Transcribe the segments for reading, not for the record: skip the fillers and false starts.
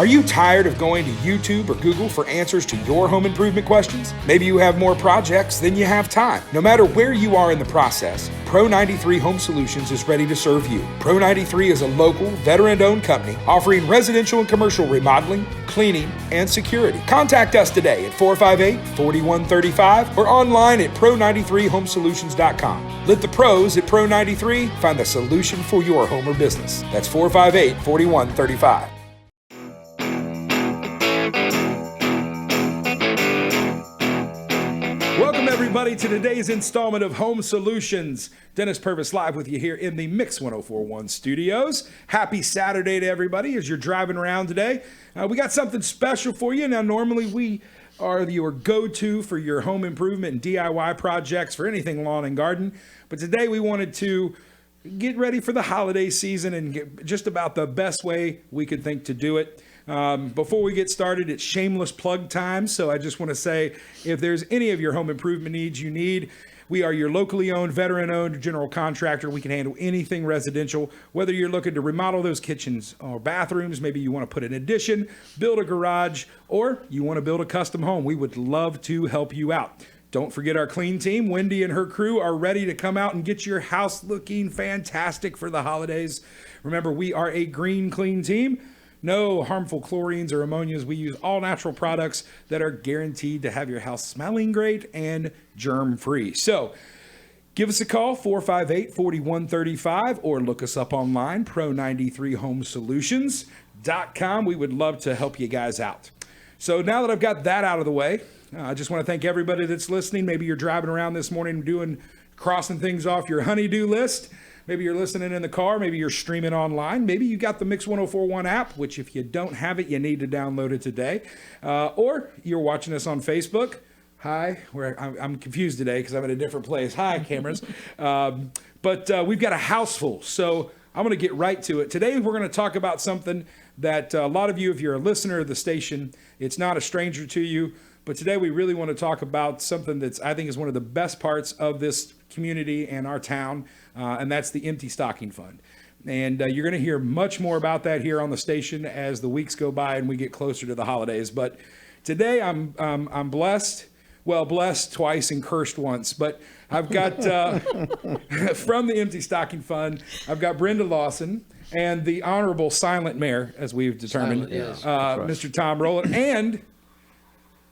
Are you tired of going to YouTube or Google for answers to your home improvement questions? Maybe you have more projects than you have time. No matter where you are in the process, Pro 93 Home Solutions is ready to serve you. Pro 93 is a local, veteran-owned company offering residential and commercial remodeling, cleaning, and security. Contact us today at 458-4135 or online at pro93homesolutions.com. Let the pros at Pro 93 find the solution for your home or business. That's 458-4135. Welcome, everybody, to today's installment of Home Solutions. Dennis Purvis live with you here in the Mix 1041 studios. Happy Saturday to everybody as you're driving around today. We got something special for you. Now, normally we are your go-to for your home improvement and DIY projects for anything lawn and garden. But today we wanted to get ready for the holiday season and get just about the best way we could think to do it. Before we get started, it's shameless plug time. So I just want to say, if there's any of your home improvement needs you need, we are your locally owned, veteran-owned general contractor. We can handle anything residential, whether you're looking to remodel those kitchens or bathrooms, maybe you want to put an addition, build a garage, or you want to build a custom home. We would love to help you out. Don't forget our clean team. Wendy and her crew are ready to come out and get your house looking fantastic for the holidays. Remember, we are a green, clean team. No harmful chlorines or ammonias. We use all natural products that are guaranteed to have your house smelling great and germ-free. So give us a call, 458-4135, or look us up online, pro93homesolutions.com. We would love to help you guys out. So now that I've got that out of the way, I just want to thank everybody that's listening. Maybe you're driving around this morning crossing things off your honey-do list. Maybe you're listening in the car. Maybe you're streaming online. Maybe you got the Mix 1041 app, which if you don't have it, you need to download it today. Or you're watching us on Facebook. Hi, I'm confused today because I'm in a different place. Hi, cameras. But we've got a house full, so I'm going to get right to it. Today, we're going to talk about something that a lot of you, if you're a listener of the station, it's not a stranger to you. But today, we really want to talk about something that's, I think, is one of the best parts of this community and our town, and that's the Empty Stocking Fund. And you're going to hear much more about that here on the station as the weeks go by and we get closer to the holidays. But today, I'm blessed. Well, blessed twice and cursed once. But I've got, from the Empty Stocking Fund, I've got Brenda Lawson and the Honorable Silent Mayor, as we've determined, Mr. Tom Roland, and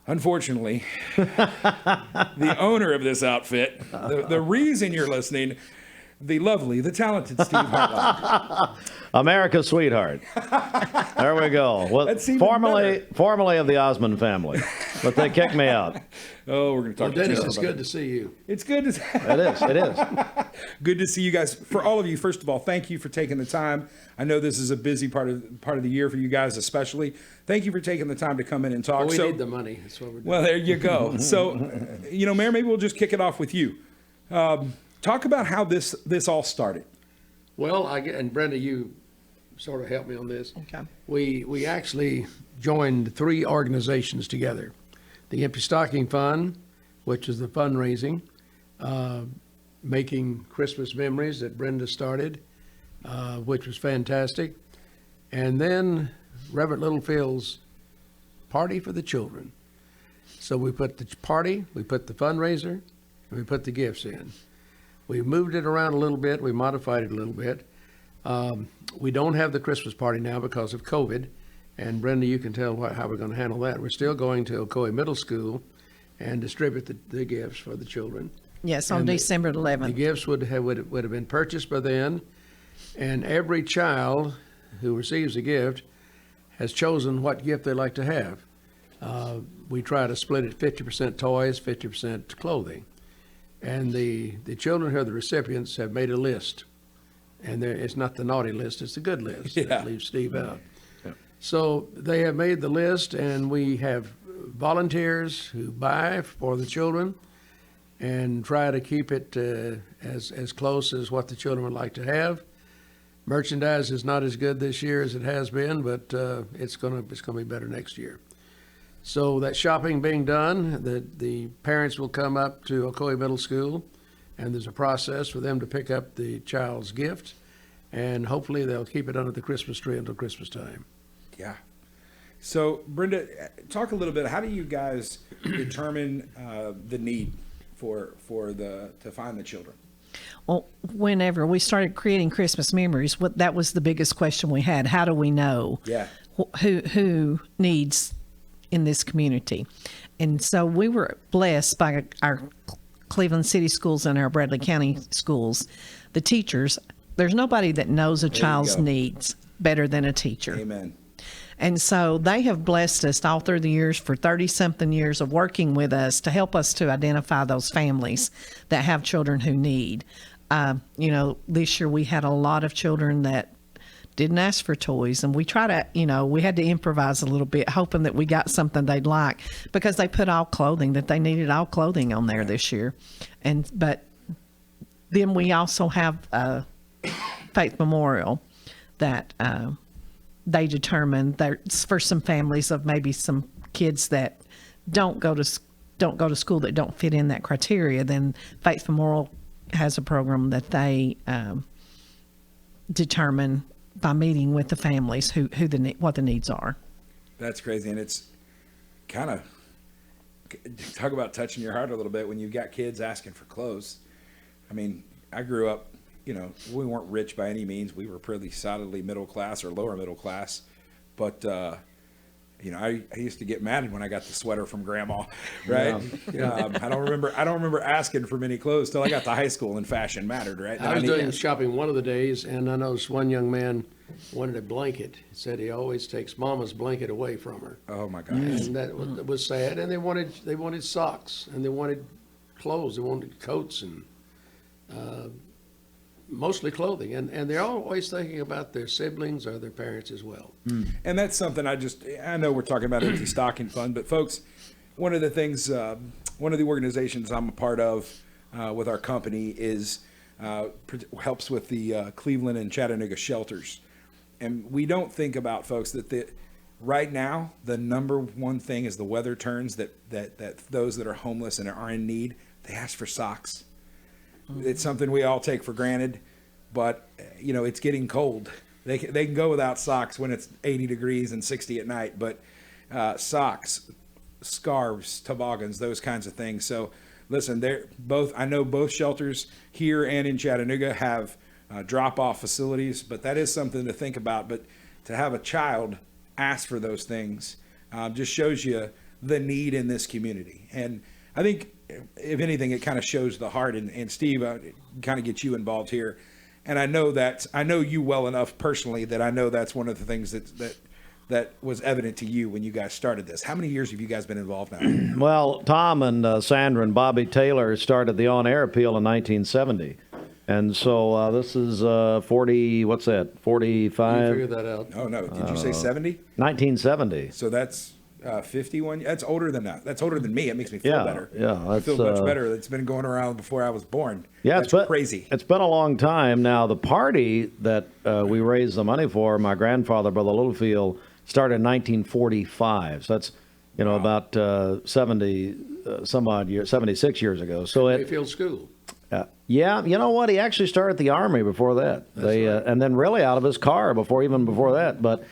unfortunately, the owner of this outfit, the reason you're listening, the lovely, the talented Steve Hartline. America's sweetheart. There we go. Well, formerly of the Osmond family, but they kicked me out. Oh, we're going to talk to Dennis, it's good to see you. It's good to see It is. Good to see you guys. For all of you, first of all, thank you for taking the time. I know this is a busy part of the year for you guys, especially. Thank you for taking the time to come in and talk. Well, we need the money. That's what we're doing. Well, there you go. So, Mayor, maybe we'll just kick it off with you. Talk about how this all started. Well, and Brenda, you sort of helped me on this. Okay. We actually joined 3 organizations together. The Empty Stocking Fund, which is the fundraising, making Christmas memories that Brenda started, which was fantastic. And then Reverend Littlefield's Party for the Children. So we put the party, we put the fundraiser, and we put the gifts in. We moved it around a little bit. We modified it a little bit. We don't have the Christmas party now because of COVID. And Brenda, you can tell how we're going to handle that. We're still going to Ocoee Middle School and distribute the gifts for the children. Yes, on December 11th. The gifts would have been purchased by then. And every child who receives a gift has chosen what gift they like to have. We try to split it 50% toys, 50% clothing. And the children who are the recipients have made a list. And it's not the naughty list, it's the good list. Yeah. That leaves Steve out. Yeah. So they have made the list, and we have volunteers who buy for the children and try to keep it as close as what the children would like to have. Merchandise is not as good this year as it has been, but it's gonna be better next year. So that shopping being done, the parents will come up to Ocoee Middle School, and there's a process for them to pick up the child's gift, and hopefully they'll keep it under the Christmas tree until Christmas time. Yeah. So, Brenda, talk a little bit. How do you guys determine the need to find the children? Well, whenever we started creating Christmas memories, that was the biggest question we had. How do we know who needs in this community? And so we were blessed by our Cleveland City schools and our Bradley County schools. The teachers, there's nobody that knows a child's needs better than a teacher. Amen. And so they have blessed us all through the years for 30-something years of working with us to help us to identify those families that have children who need. This year we had a lot of children that didn't ask for toys, and we try to, we had to improvise a little bit, hoping that we got something they'd like, because they put all clothing, that they needed all clothing on there this year. But then we also have Faith Memorial that they determined that for some families of maybe some kids that don't go to school that don't fit in that criteria, then Faith Memorial has a program that they determine by meeting with the families what the needs are. That's crazy, and it's kind of talk about touching your heart a little bit when you've got kids asking for clothes. I mean, I grew up. We weren't rich by any means. We were pretty solidly middle class or lower middle class. But, I used to get mad when I got the sweater from grandma, right? Yeah. I don't remember asking for many clothes till I got to high school and fashion mattered, right? I was doing shopping one of the days, and I noticed one young man wanted a blanket. He said he always takes Mama's blanket away from her. Oh my gosh. And that was sad. And they wanted socks, and they wanted clothes. They wanted coats and mostly clothing, and they're always thinking about their siblings or their parents as well. And that's something I know we're talking about empty stocking fund, but folks, one of the things, one of the organizations I'm a part of with our company is helps with the Cleveland and Chattanooga shelters. And we don't think about, folks, that right now the number one thing is the weather turns that those that are homeless and are in need, they ask for socks. It's something we all take for granted, but it's getting cold. They can go without socks when it's 80 degrees and 60 at night, but socks, scarves, toboggans, those kinds of things. So listen, I know both shelters here and in Chattanooga have drop-off facilities, but that is something to think about. But to have a child ask for those things just shows you the need in this community. And I think, if anything, it kind of shows the heart. And Steve, kind of get you involved here. And I know you well enough personally that I know that's one of the things that was evident to you when you guys started this. How many years have you guys been involved now? Well, Tom and Sandra and Bobby Taylor started the on-air appeal in 1970. And so this is 40, what's that, 45? You figured that out. Oh, no. Did you say 70? 1970. So that's 51. That's older than that. That's older than me. It makes me feel better. Yeah, I feel much better. It's been going around before I was born. Yeah, that's crazy. It's been a long time. Now, the party that we raised the money for, my grandfather, Brother Littlefield, started in 1945. So that's, about 70 some odd years, 76 years ago. So Mayfield School. Yeah, you know what? He actually started the Army before that. Right. And then really out of his car before that. But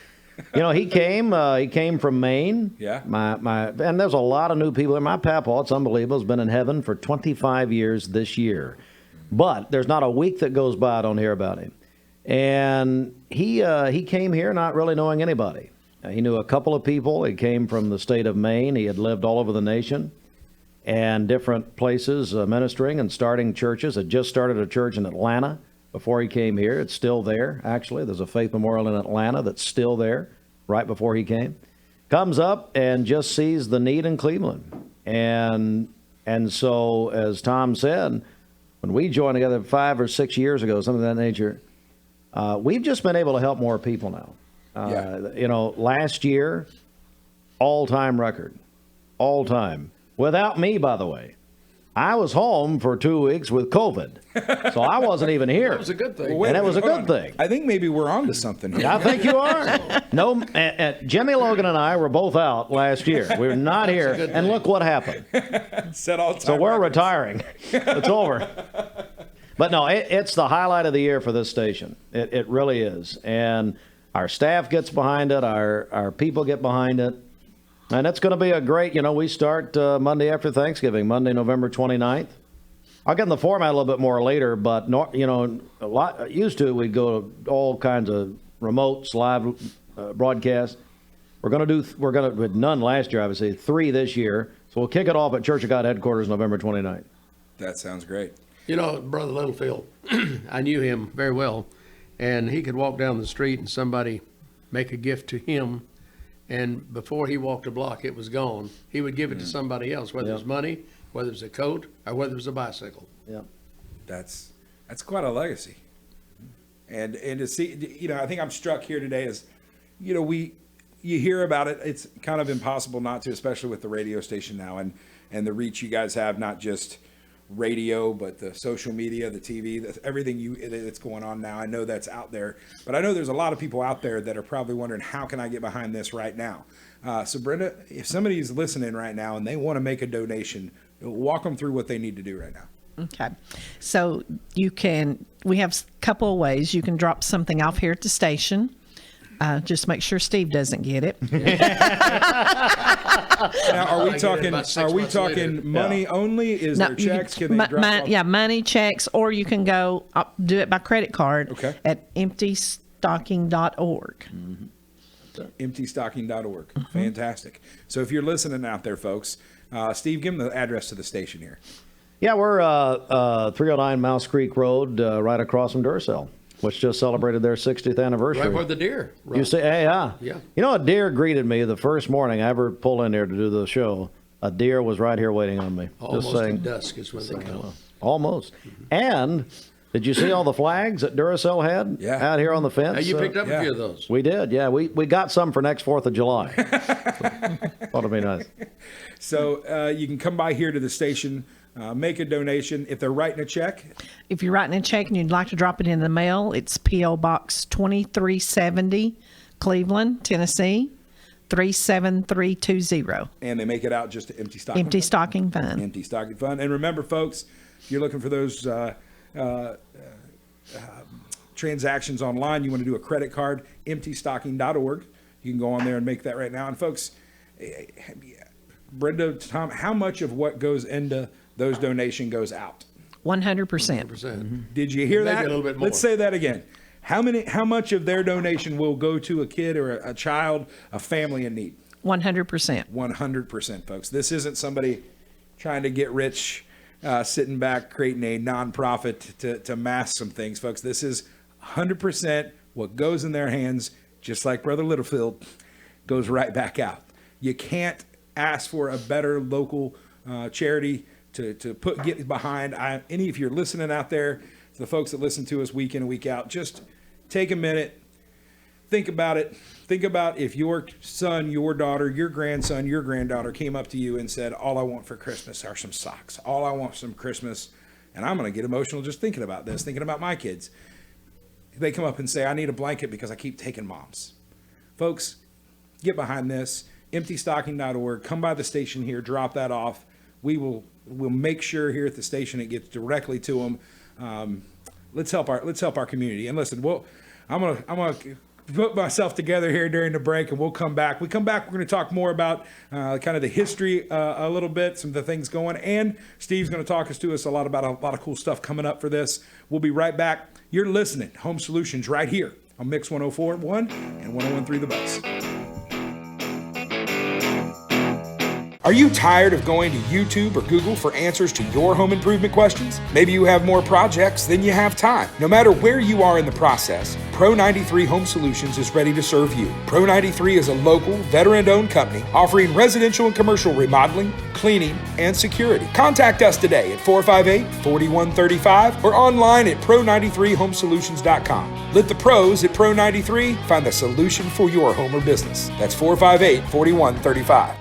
he came from Maine. Yeah. And there's a lot of new people there. My papa, it's unbelievable, has been in heaven for 25 years this year. But there's not a week that goes by I don't hear about him. And he came here not really knowing anybody. He knew a couple of people. He came from the state of Maine. He had lived all over the nation and different places ministering and starting churches. Had just started a church in Atlanta before he came here. It's still there, actually. There's a Faith Memorial in Atlanta that's still there right before he came. Comes up and just sees the need in Cleveland. And so, as Tom said, when we joined together 5 or 6 years ago, something of that nature, we've just been able to help more people now. Last year, all-time record. All-time. Without me, by the way. I was home for 2 weeks with COVID, so I wasn't even here. That was a good thing. And it was a good thing. I think maybe we're on to something here. I think you are. No, Jimmy Logan and I were both out last year. We were not here, and look what happened. So we're retiring. It's over. But no, it's the highlight of the year for this station. It really is. And Our staff gets behind it. Our people get behind it. And it's going to be a great, we start Monday after Thanksgiving, Monday, November 29th. I'll get in the format a little bit more later, but, a lot used to, we'd go to all kinds of remotes, live broadcasts. With none last year, obviously, 3 this year. So we'll kick it off at Church of God headquarters November 29th. That sounds great. Brother Littlefield, I knew him very well, and he could walk down the street and somebody make a gift to him, and before he walked a block, it was gone. He would give it to somebody else, whether it was money, whether it was a coat, or whether it was a bicycle. Yeah. That's quite a legacy. And to see, I think I'm struck here today as, you hear about it. It's kind of impossible not to, especially with the radio station now and the reach you guys have, not just radio, but the social media, the TV, everything that's going on now. I know that's out there, but I know there's a lot of people out there that are probably wondering, how can I get behind this right now? So Brenda, if somebody's listening right now and they want to make a donation, walk them through what they need to do right now. Okay. So we have a couple of ways. You can drop something off here at the station. Just make sure Steve doesn't get it. Now, are we talking money only? Is there checks? Can they drop off? Yeah, money, checks, or you can go do it by credit card at emptystocking.org. Emptystocking.org. Fantastic. So if you're listening out there, folks, Steve, give them the address to the station here. Yeah, we're 309 Mouse Creek Road, right across from Duracell, which just celebrated their 60th anniversary. Right where the deer run. You say, hey, yeah. A deer greeted me the first morning I ever pulled in here to do the show. A deer was right here waiting on me. Almost at dusk is when they come. Almost. And did you see all the flags that Duracell had out here on the fence? Now you picked up a few of those. We did, yeah. We got some for next 4th of July. Thought it'd be nice. So you can come by here to the station, make a donation. If they're writing a check. If you're writing a check and you'd like to drop it in the mail, it's P.O. Box 2370, Cleveland, Tennessee, 37320. And they make it out just to Empty Stocking Empty Stocking Fund. Empty Stocking Fund. And remember, folks, if you're looking for those transactions online, you want to do a credit card, emptystocking.org. You can go on there and make that right now. And folks, Brenda, Tom, how much of what goes into those donations goes out? 100%. Did you hear that? Maybe a little bit more. Let's say that again. How much of their donation will go to a kid or a child, a family in need? 100%. 100%, folks. This isn't somebody trying to get rich, sitting back, creating a nonprofit to mask some things, folks. This is 100% what goes in their hands, just like Brother Littlefield, goes right back out. You can't ask for a better local charity to get behind. If you're listening out there, to the folks that listen to us week in and week out, just take a minute, think about it. Think about if your son, your daughter, your grandson, your granddaughter came up to you and said, all I want for Christmas are some socks. All I want some Christmas, and I'm going to get emotional just thinking about this, thinking about my kids. They come up and say, I need a blanket because I keep taking mom's. Folks, get behind this. Emptystocking.org. Come by the station here. Drop that off. We'll make sure here at the station it gets directly to them. Let's help our community. And listen, I'm gonna put myself together here during the break, and we'll come back. We're going to talk more about kind of the history a little bit, some of the things going, and Steve's going to talk to us a lot about a lot of cool stuff coming up for this. We'll be right back. You're listening, Home Solutions, right here on Mix 104.1 and 101.3 The Buzz. Are you tired of going to YouTube or Google for answers to your home improvement questions? Maybe you have more projects than you have time. No matter where you are in the process, Pro 93 Home Solutions is ready to serve you. Pro 93 is a local, veteran-owned company offering residential and commercial remodeling, cleaning, and security. Contact us today at 458-4135 or online at pro93homesolutions.com. Let the pros at Pro 93 find the solution for your home or business. That's 458-4135.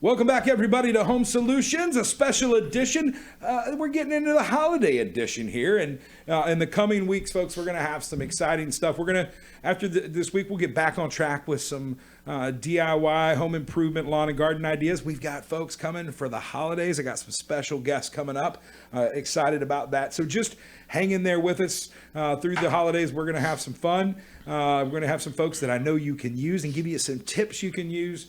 Welcome back, everybody, to Home Solutions, a special edition. We're getting into the holiday edition here, and in the coming weeks, folks, we're going to have some exciting stuff. We're going to, after this week, we'll get back on track with some DIY, home improvement, lawn and garden ideas. We've got folks coming for the holidays. I got some special guests coming up. Excited about that. So just hang in there with us through the holidays. We're going to have some fun. We're going to have some folks that I know you can use and give you some tips you can use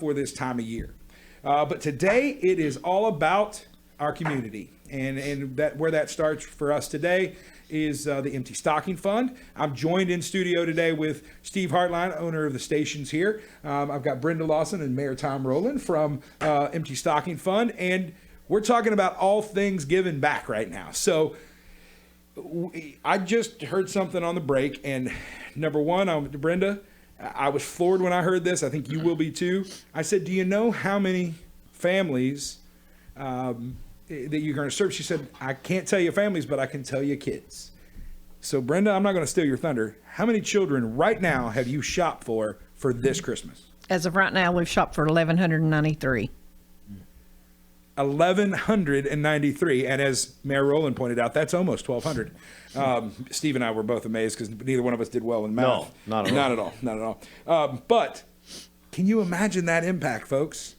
for this time of year. But today it is all about our community, and that where that starts for us today is the Empty Stocking Fund. I'm joined in studio today with Steve Hartline, owner of the stations here. I've got Brenda Lawson and Mayor Tom Roland from Empty Stocking Fund, and we're talking about all things giving back right now. So I just heard something on the break, and number one, Brenda, I was floored when I heard this. I think you will be too. I said, do you know how many families that you're going to serve? She said, I can't tell you families, but I can tell you kids. So Brenda, I'm not going to steal your thunder. How many children right now have you shopped for this Christmas? As of right now, we've shopped for 1,193. 1,193. And as Mayor Roland pointed out, that's almost 1,200. Steve and I were both amazed because neither one of us did well in math. No, not at all. Not at all. But can you imagine that impact, folks?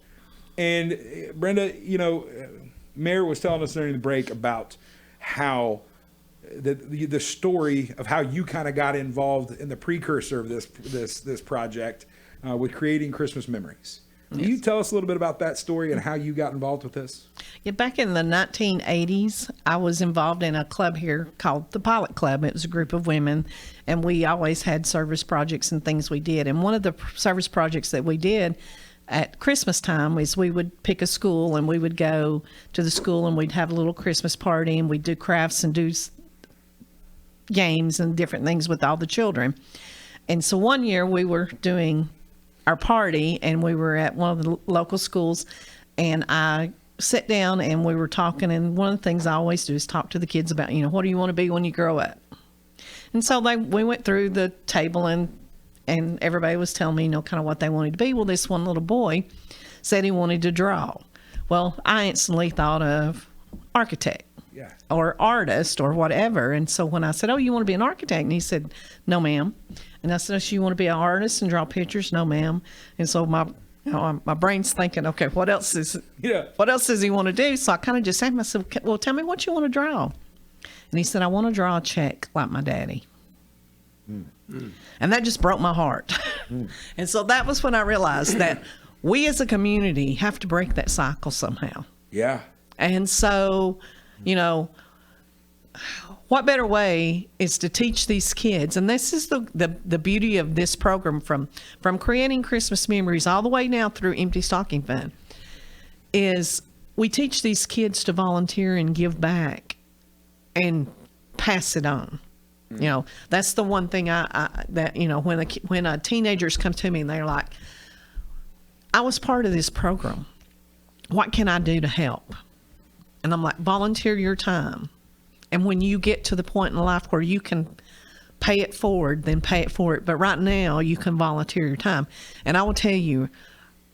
And Brenda, Mayor was telling us during the break about how the story of how you kind of got involved in the precursor of this project with creating Christmas memories. Can you tell us a little bit about that story and how you got involved with this? Yeah, back in the 1980s, I was involved in a club here called the Pilot Club. It was a group of women, and we always had service projects and things we did. And one of the service projects that we did at Christmas time is we would pick a school, and we would go to the school, and we'd have a little Christmas party, and we'd do crafts and do games and different things with all the children. And so one year we were doing our party, and we were at one of the local schools, and I sat down and we were talking, and one of the things I always do is talk to the kids about, what do you want to be when you grow up? And so we went through the table, and everybody was telling me, kind of what they wanted to be. Well, this one little boy said he wanted to draw. Well, I instantly thought of architect. Yeah. Or artist or whatever. And so when I said, oh, you want to be an architect? And he said, no, ma'am. And I said, oh, so you want to be an artist and draw pictures? No, ma'am. And so my brain's thinking, okay, what else does he want to do? So I kind of just asked myself, well, tell me what you want to draw. And he said, I want to draw a check like my daddy. Mm. And that just broke my heart. And so that was when I realized that we as a community have to break that cycle somehow. Yeah. And so, what better way is to teach these kids? And this is the beauty of this program, from creating Christmas memories all the way now through Empty Stocking Fund, is we teach these kids to volunteer and give back and pass it on. That's the one thing when teenagers come to me and they're like, I was part of this program. What can I do to help? And I'm like, volunteer your time. And when you get to the point in life where you can pay it forward, then pay it forward. But right now, you can volunteer your time. And I will tell you,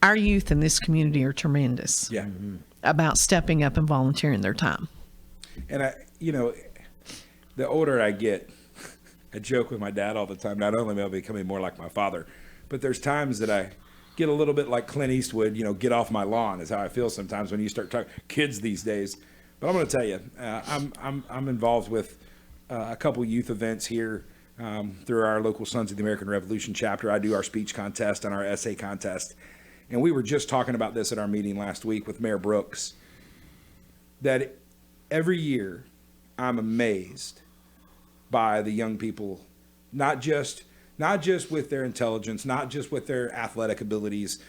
our youth in this community are tremendous about stepping up and volunteering their time. And the older I get, I joke with my dad all the time. Not only am I becoming more like my father, but there's times that I get a little bit like Clint Eastwood, get off my lawn is how I feel sometimes when you start talking kids these days. But I'm going to tell you, I'm involved with a couple youth events here through our local Sons of the American Revolution chapter. I do our speech contest and our essay contest. And we were just talking about this at our meeting last week with Mayor Brooks, that every year I'm amazed by the young people, not just with their intelligence, not just with their athletic abilities,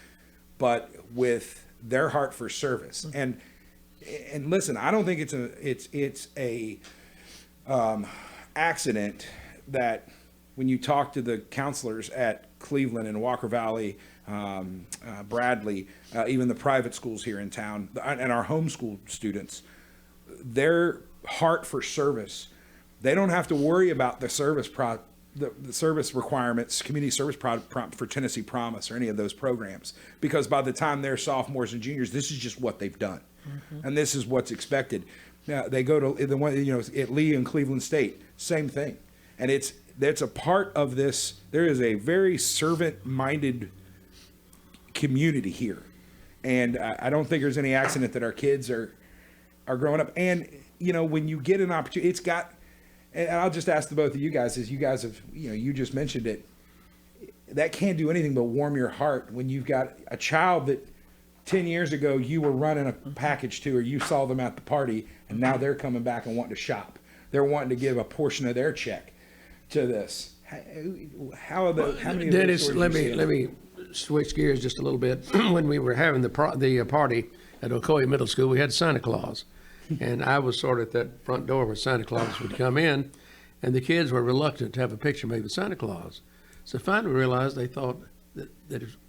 but with their heart for service. And listen, I don't think it's a accident that when you talk to the counselors at Cleveland and Walker Valley, Bradley, even the private schools here in town, and our homeschool students, their heart for service, they don't have to worry about the service the service requirements, community service for Tennessee Promise or any of those programs, because by the time they're sophomores and juniors, this is just what they've done, and this is what's expected. Now, they go to the one, at Lee and Cleveland State, same thing, and it's a part of this. There is a very servant-minded community here. And I don't think there's any accident that our kids are growing up. And, you know, when you get an opportunity, it's got, and I'll just ask the both of you guys, as you guys have, you know, you just mentioned it, that can't do anything but warm your heart when you've got a child that 10 years ago you were running a package to, or you saw them at the party, and now they're coming back and wanting to shop. They're wanting to give a portion of their check to this. How many of Dennis, those let stories you see? me switch gears just a little bit. When we were having the party at Ocoee Middle School, we had Santa Claus, and I was sort of at that front door where Santa Claus would come in, and the kids were reluctant to have a picture made with Santa Claus. So finally we realized they thought that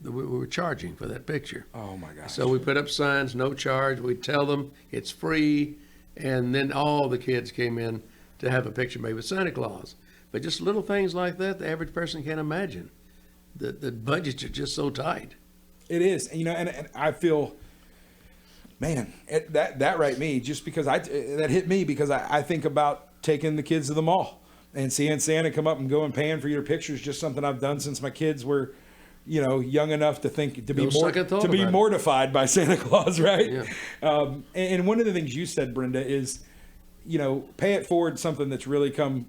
we were charging for that picture. Oh my gosh. So we put up signs, no charge. We tell them it's free, and then all the kids came in to have a picture made with Santa Claus. But just little things like that, the average person can't imagine. The budgets are just so tight. It is, you know, and I feel, man, that right me, just because that hit me because I think about taking the kids to the mall and seeing Santa come up and go and paying for your pictures. Just something I've done since my kids were, you know, young enough to think to be mortified by Santa Claus, right? Yeah. And one of the things you said, Brenda, is, you know, pay it forward, something that's really come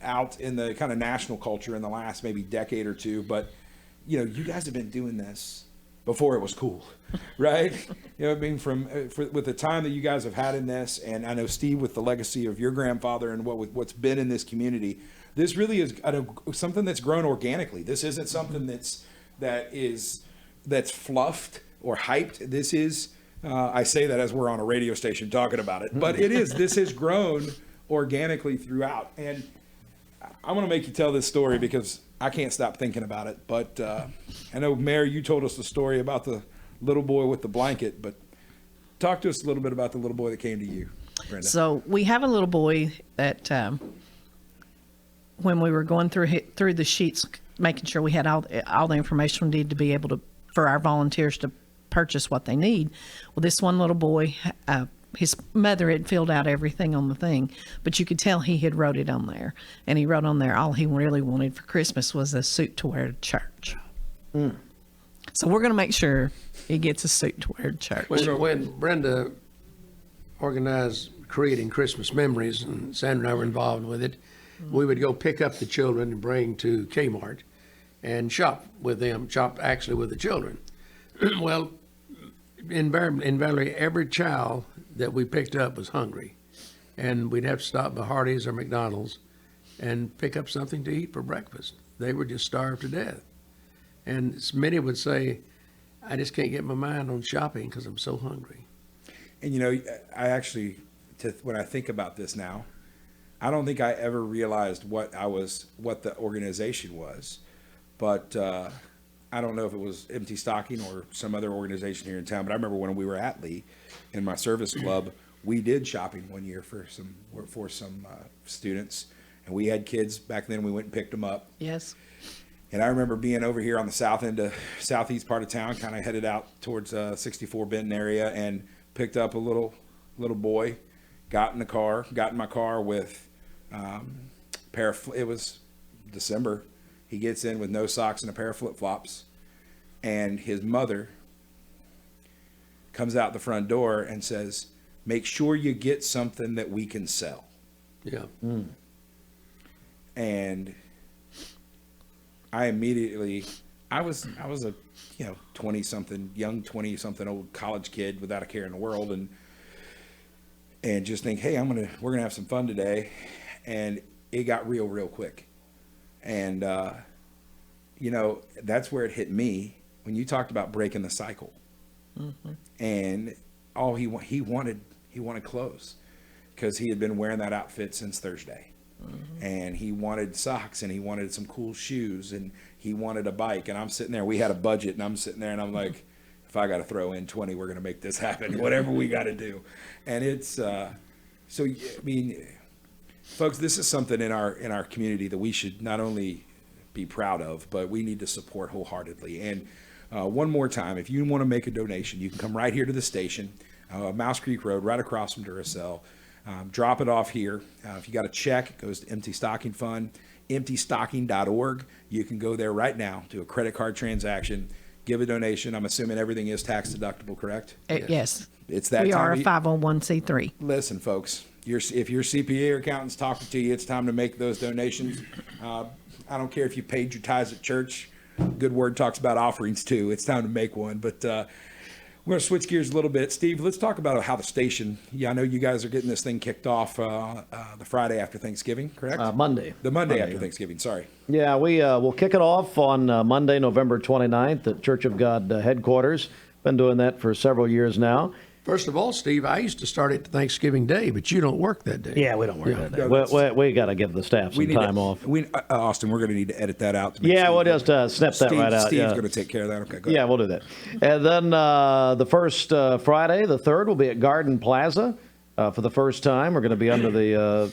out in the kind of national culture in the last maybe decade or two. But, you know, you guys have been doing this before it was cool, right? You know, I mean, with the time that you guys have had in this, and I know Steve with the legacy of your grandfather and what's been in this community, this really is something that's grown organically. This isn't something that's fluffed or hyped. This is, I say that as we're on a radio station talking about it, but this has grown organically throughout. And I want to make you tell this story because I can't stop thinking about it. But I know, Mayor, you told us the story about the little boy with the blanket, but talk to us a little bit about the little boy that came to you, Brenda. So we have a little boy that when we were going through the sheets, making sure we had all the information we needed to be able to, for our volunteers to purchase what they need. Well, this one little boy, his mother had filled out everything on the thing, but you could tell he had wrote it on there. And he wrote on there all he really wanted for Christmas was a suit to wear to church. So we're going to make sure he gets a suit to wear to church. When Brenda organized creating Christmas memories, and Sandra and I were involved with it, we would go pick up the children and bring to Kmart and shop with them, shop actually with the children. Well, invariably, every child that we picked up was hungry, and we'd have to stop by Hardee's or McDonald's and pick up something to eat for breakfast. They were just starved to death. And many would say, I just can't get my mind on shopping because I'm so hungry. And, you know, I actually, when I think about this now, I don't think I ever realized what the organization was, but I don't know if it was Empty Stocking or some other organization here in town. But I remember when we were at Lee in my service club, we did shopping one year for some students, and we had kids back then. We went and picked them up. Yes. And I remember being over here on the southeast part of town, kind of headed out towards 64 Benton area, and picked up a little boy, got in my car with it was December. He gets in with no socks and a pair of flip-flops, and his mother comes out the front door and says, make sure you get something that we can sell. Yeah. And I immediately, I was a, 20-something old college kid without a care in the world, and just think, hey, we're gonna have some fun today. And it got real quick. And that's where it hit me when you talked about breaking the cycle. Mm-hmm. And he wanted clothes because he had been wearing that outfit since Thursday. Mm-hmm. And he wanted socks, and he wanted some cool shoes, and he wanted a bike. And I'm sitting there, we had a budget, and I'm sitting there and I'm like, if I got to throw in 20, we're going to make this happen, whatever we got to do. And it's, folks, this is something in our community that we should not only be proud of, but we need to support wholeheartedly. And one more time, if you want to make a donation, you can come right here to the station, Mouse Creek Road, right across from Duracell. Drop it off here. If you got a check, it goes to Empty Stocking Fund, emptystocking.org. You can go there right now, do a credit card transaction, give a donation. I'm assuming everything is tax deductible, correct? Yes. It's that We time are a of- 501c3. Listen, folks, if your CPA or accountant's talking to you, it's time to make those donations. I don't care if you paid your tithes at church. Good Word talks about offerings too. It's time to make one. But we're going to switch gears a little bit. Steve, let's talk about how the station, I know you guys are getting this thing kicked off the Friday after Thanksgiving, correct? Monday. The Monday after Thanksgiving, sorry. Yeah, we'll kick it off on Monday, November 29th at Church of God headquarters. Been doing that for several years now. First of all, Steve, I used to start it Thanksgiving Day, but you don't work that day. Yeah, we don't work that day. Yeah, We got to give the staff some time off. Austin, we're going to need to edit that out. To make Yeah, sure we'll just snip that right out. Steve's Yeah. going to take care of that. Okay, go Yeah, ahead. we'll do that. And then the first Friday, the 3rd, will be at Garden Plaza for the first time. We're going to be under the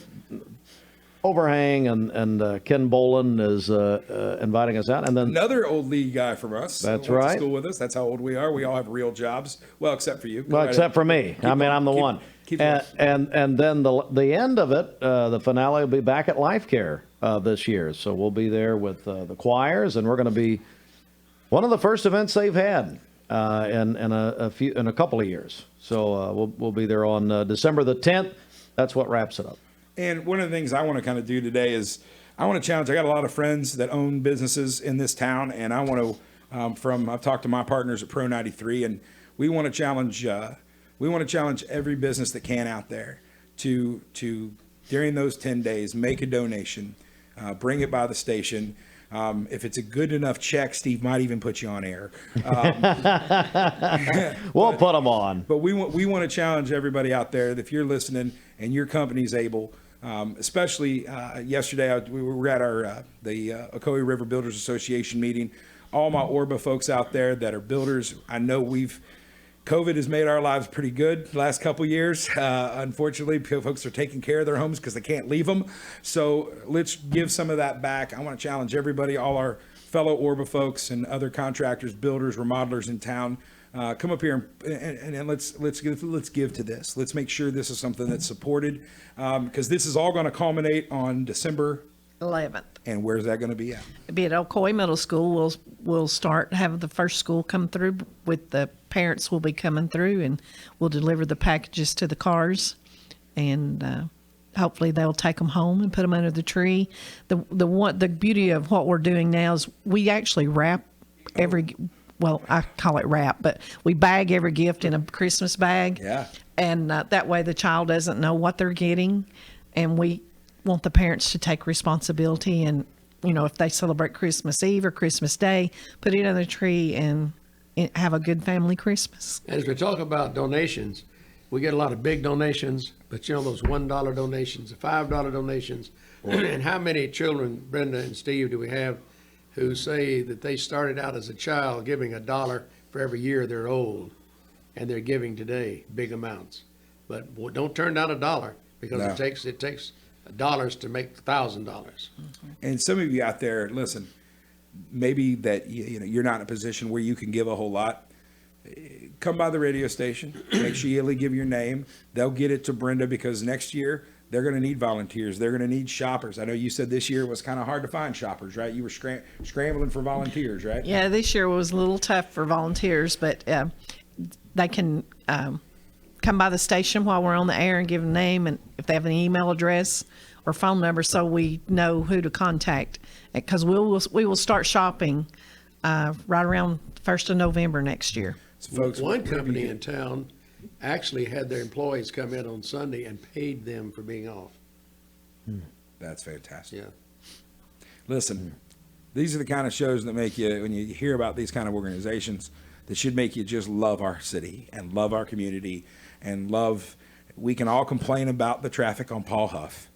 overhang, and Ken Boland is inviting us out. And then Another old league guy from us. That's went to right. School with us. That's how old we are. We all have real jobs. Well, except for you. Go well, right except ahead. for me. I mean, I'm the one. keep And then the end of it, the finale will be back at Life Care this year. So we'll be there with the choirs, and we're going to be one of the first events they've had in a couple of years. So we'll be there on December the 10th. That's what wraps it up. And one of the things I want to kind of do today is I want to challenge. I got a lot of friends that own businesses in this town, and I want to. I've talked to my partners at Pro 93, and we want to challenge. We want to challenge every business that can out there to during those 10 days make a donation, bring it by the station. If it's a good enough check, Steve might even put you on air. We'll put them on. But we want to challenge everybody out there that if you're listening and your company's able, especially yesterday we were at the Ocoee River Builders Association meeting. All my Orba folks out there that are builders, I know COVID has made our lives pretty good the last couple years. Unfortunately, folks are taking care of their homes because they can't leave them. So let's give some of that back. I want to challenge everybody, all our fellow Orba folks and other contractors, builders, remodelers in town. Come up here and let's give to this. Let's make sure this is something that's supported because this is all going to culminate on December 11th. And where's that going to be at? Be at Ocoee Middle School. We'll have the first school come through with the parents will be coming through, and we'll deliver the packages to the cars, and hopefully they'll take them home and put them under the tree. The beauty of what we're doing now is we actually wrap I call it wrap, but we bag every gift in a Christmas bag. Yeah. And that way the child doesn't know what they're getting, and we want the parents to take responsibility, and if they celebrate Christmas Eve or Christmas Day, put it under the tree and have a good family Christmas. And as we talk about donations, we get a lot of big donations, but those $1 donations, the $5 donations, and how many children, Brenda and Steve, do we have who say that they started out as a child giving $1 for every year they're old, and they're giving today big amounts. But don't turn down $1 because No. it takes dollars to make $1,000. And some of you out there, listen, maybe that you're not in a position where you can give a whole lot. Come by the radio station. Make sure you give your name. They'll get it to Brenda because next year they're going to need volunteers. They're going to need shoppers. I know you said this year it was kind of hard to find shoppers, right? You were scrambling for volunteers, right? Yeah, this year was a little tough for volunteers, but they can come by the station while we're on the air and give a name, and if they have an email address or phone number, so we know who to contact. Because we will start shopping right around 1st of November next year. So folks, One company in town actually had their employees come in on Sunday and paid them for being off. that's fantastic. Yeah. Listen, these are the kind of shows that make you, when you hear about these kind of organizations, that should make you just love our city and love our community and love. We can all complain about the traffic on Paul Huff,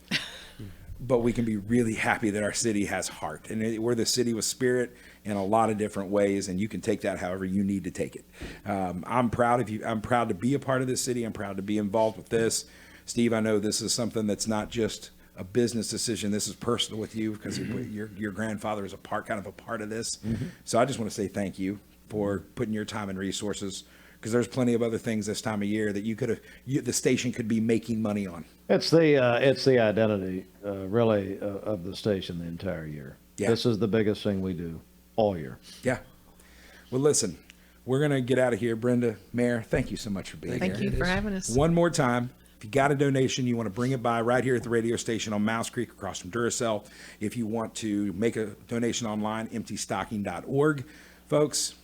but we can be really happy that our city has heart, and we're the city with spirit in a lot of different ways, and you can take that however you need to take it. I'm proud of you. I'm proud to be a part of this city. I'm proud to be involved with this. Steve, I know this is something that's not just a business decision. This is personal with you because your grandfather is kind of a part of this. So I just want to say thank you for putting your time and resources, because there's plenty of other things this time of year that the station could be making money on. It's the identity, really, of the station the entire year. Yeah. This is the biggest thing we do all year. Yeah. Well, listen, we're going to get out of here. Brenda, Mayor, thank you so much for being here. Thank you for having us. One more time, if you got a donation, you want to bring it by right here at the radio station on Mouse Creek across from Duracell. If you want to make a donation online, emptystocking.org. Folks,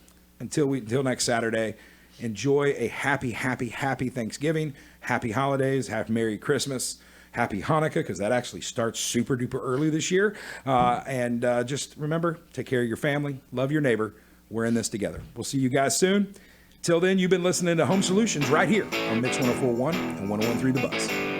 until next Saturday, enjoy a happy Thanksgiving, happy holidays, have Merry Christmas, happy Hanukkah, because that actually starts super duper early this year. And just remember, take care of your family, love your neighbor. We're in this together. We'll see you guys soon. Till then, you've been listening to Home Solutions right here on Mix 104.1 and 101.3 The Buzz.